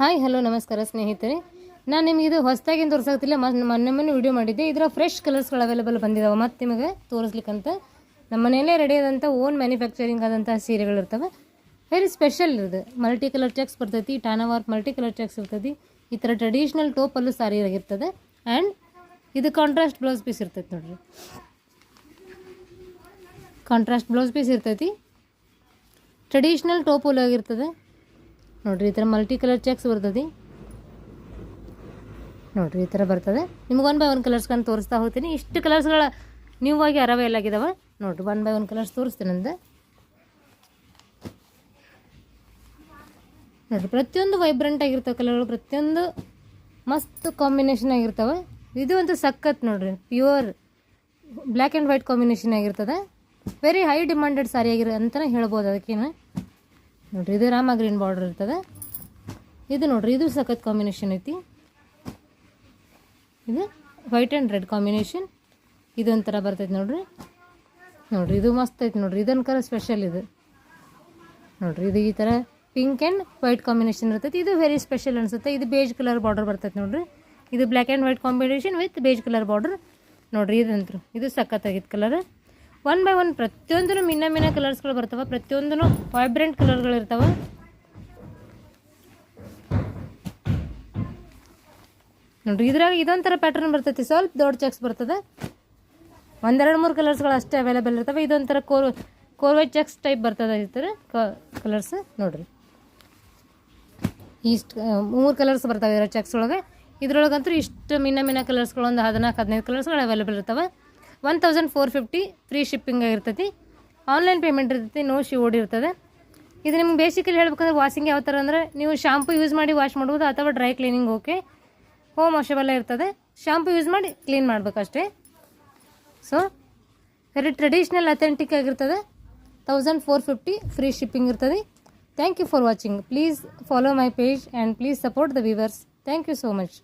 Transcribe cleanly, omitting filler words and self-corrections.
Hi hello ನಮಸ್ಕಾರ ಸ್ನೇಹಿತರೆ, ನಾನು ನಿಮಗೆ ಇದು ಹೊಸದಾಗಿ ತೋರಿಸಾಗ್ತಿಲ್ಲ. ಮೊನ್ನೆ ವಿಡಿಯೋ ಮಾಡಿದ್ದೆ. ಇದರ ಫ್ರೆಶ್ ಕಲರ್ಸ್ಗಳು ಅವೈಲೇಬಲ್ ಬಂದಿದ್ದಾವೆ. ಮತ್ತು ನಿಮಗೆ ತೋರಿಸ್ಲಿಕ್ಕಂತ ನಮ್ಮ ಮನೆಯಲ್ಲೇ ರೆಡಿ ಆದಂಥ ಓನ್ ಮ್ಯಾನುಫ್ಯಾಕ್ಚರಿಂಗ್ ಆದಂಥ ಸೀರೆಗಳು ಇರ್ತವೆ. ವೆರಿ ಸ್ಪೆಷಲ್ ಇರೋದು. ಮಲ್ಟಿ ಕಲರ್ ಚೆಕ್ಸ್ ಬರ್ತೈತಿ, Thane work multi colour cheques ಇರ್ತೈತಿ. ಈ ಥರ ಟ್ರೆಡಿಷ್ನಲ್ ಟೋಪಲ್ಲೂ ಸಾರಿ ಆಗಿರ್ತದೆ. ಆ್ಯಂಡ್ ಇದು ಕಾಂಟ್ರಾಸ್ಟ್ ಬ್ಲೌಸ್ ಪೀಸ್ ಇರ್ತೈತಿ ನೋಡಿರಿ. ಕಾಂಟ್ರಾಸ್ಟ್ ಬ್ಲೌಸ್ ಪೀಸ್ ಇರ್ತೈತಿ. ಟ್ರೆಡಿಷ್ನಲ್ ಟೋಪಲ್ಲಿ ಆಗಿರ್ತದೆ ನೋಡಿರಿ. ಈ ಥರ ಮಲ್ಟಿ ಕಲರ್ ಚೆಕ್ಸ್ ಬರ್ತದೆ ನೋಡಿರಿ. ಈ ಥರ ಬರ್ತದೆ. ನಿಮ್ಗೆ 1 by 1 ಕಲರ್ಸ್ಕೊಂಡು ತೋರಿಸ್ತಾ ಹೋಗ್ತೀನಿ. ಇಷ್ಟು ಕಲರ್ಸ್ಗಳ ನ್ಯೂ ಆಗಿ ಅರವೈಲ್ ಆಗಿದಾವೆ ನೋಡಿರಿ. 1 by 1 ಕಲರ್ಸ್ ತೋರಿಸ್ತೀನಿ ಅಂದೆ ನೋಡಿರಿ. ಪ್ರತಿಯೊಂದು ವೈಬ್ರೆಂಟ್ ಆಗಿರ್ತವೆ ಕಲರ್ಗಳು, ಪ್ರತಿಯೊಂದು ಮಸ್ತ್ ಕಾಂಬಿನೇಷನ್ ಆಗಿರ್ತವೆ. ಇದು ಅಂತೂ ಸಖತ್ ನೋಡಿರಿ. Pure black and white combination ಆಗಿರ್ತದೆ. ವೆರಿ ಹೈ ಡಿಮಾಂಡೆಡ್ ಸಾರಿ ಆಗಿರೋ ಅಂತಲೇ ಹೇಳ್ಬೋದು. ಅದಕ್ಕೇನು ನೋಡಿರಿ, ಇದು ರಾಮ ಗ್ರೀನ್ ಬಾರ್ಡರ್ ಇರ್ತದೆ. ಇದು ನೋಡಿರಿ, ಇದು ಸಖತ್ ಕಾಂಬಿನೇಷನ್ ಐತಿ. ಇದು ವೈಟ್ ಆ್ಯಂಡ್ ರೆಡ್ ಕಾಂಬಿನೇಷನ್. ಇದೊಂಥರ ಬರ್ತೈತೆ ನೋಡಿರಿ. ನೋಡಿರಿ, ಇದು ಮಸ್ತ್ ಐತೆ ನೋಡಿರಿ. ಇದೊಂಥರ ಸ್ಪೆಷಲ್ ಇದು ನೋಡಿರಿ. ಇದು ಈ ಥರ ಪಿಂಕ್ ಆ್ಯಂಡ್ ವೈಟ್ ಕಾಂಬಿನೇಷನ್ ಇರ್ತೈತಿ. ಇದು ವೆರಿ ಸ್ಪೆಷಲ್ ಅನಿಸುತ್ತೆ. ಇದು ಬೇಜ್ ಕಲರ್ ಬಾರ್ಡರ್ ಬರ್ತೈತೆ ನೋಡಿರಿ. ಇದು black and white combination with beige colour border ನೋಡಿರಿ. ಇದಂತೂ ಇದು ಸಖತ್ತಾಗಿತ್ತು ಕಲರ್. 1 by 1 ಪ್ರತಿಯೊಂದೂ ಮಿನ್ನ ಕಲರ್ಸ್ಗಳು ಬರ್ತವೆ. ಪ್ರತಿಯೊಂದೂ ವೈಬ್ರೆಂಟ್ ಕಲರ್ಗಳು ಇರ್ತವೆ ನೋಡಿರಿ. ಇದ್ರಾಗ ಇದೊಂಥರ ಪ್ಯಾಟರ್ನ್ ಬರ್ತೈತಿ. ಸ್ವಲ್ಪ ದೊಡ್ಡ ಚೆಕ್ಸ್ ಬರ್ತದೆ. 1-2-3 ಕಲರ್ಸ್ಗಳು ಅಷ್ಟೇ ಅವೈಲೇಬಲ್ ಇರ್ತವೆ. ಇದೊಂಥರ ಕೋರ್ವೈಟ್ ಚೆಕ್ಸ್ ಟೈಪ್ ಬರ್ತದೆ. ಈ ಥರ ಕಲರ್ಸ್ ನೋಡಿರಿ. ಇಷ್ಟು 3 ಕಲರ್ಸ್ ಬರ್ತವೆ ಇದರ ಚೆಕ್ಸ್ ಒಳಗೆ. ಇದ್ರೊಳಗಂತೂ ಇಷ್ಟು ಮಿನ್ನ ಕಲರ್ಸ್ಗಳು ಒಂದು 14-15 ಕಲರ್ಸ್ಗಳು ಅವೈಲೇಬಲ್ ಇರ್ತವೆ. 1450 ಫ್ರೀ ಶಿಪ್ಪಿಂಗ್ ಆಗಿರ್ತೈತಿ. ಆನ್ಲೈನ್ ಪೇಮೆಂಟ್ ಇರ್ತೈತಿ. ನೋ ಶಿವೋಡಿ ಇರ್ತದೆ. ಇದು ನಿಮ್ಗೆ ಬೇಸಿಕಲಿ ಹೇಳ್ಬೇಕಂದ್ರೆ ವಾಷಿಂಗ್ ಯಾವ ಥರ ಅಂದರೆ ನೀವು ಶಾಂಪು ಯೂಸ್ ಮಾಡಿ ವಾಶ್ ಮಾಡ್ಬೋದು, ಅಥವಾ dry cleaning okay. Home washable ಇರ್ತದೆ. ಶಾಂಪು ಯೂಸ್ ಮಾಡಿ ಕ್ಲೀನ್ ಮಾಡಬೇಕಷ್ಟೇ. ಸೊ ವೆರಿ ಟ್ರೆಡಿಷ್ನಲ್ ಅಥೆಂಟಿಕ್ ಆಗಿರ್ತದೆ. 1450 ಫ್ರೀ ಶಿಪ್ಪಿಂಗ್ ಇರ್ತದೆ. Thank you for watching. Please follow my page and please support the viewers. Thank you so much.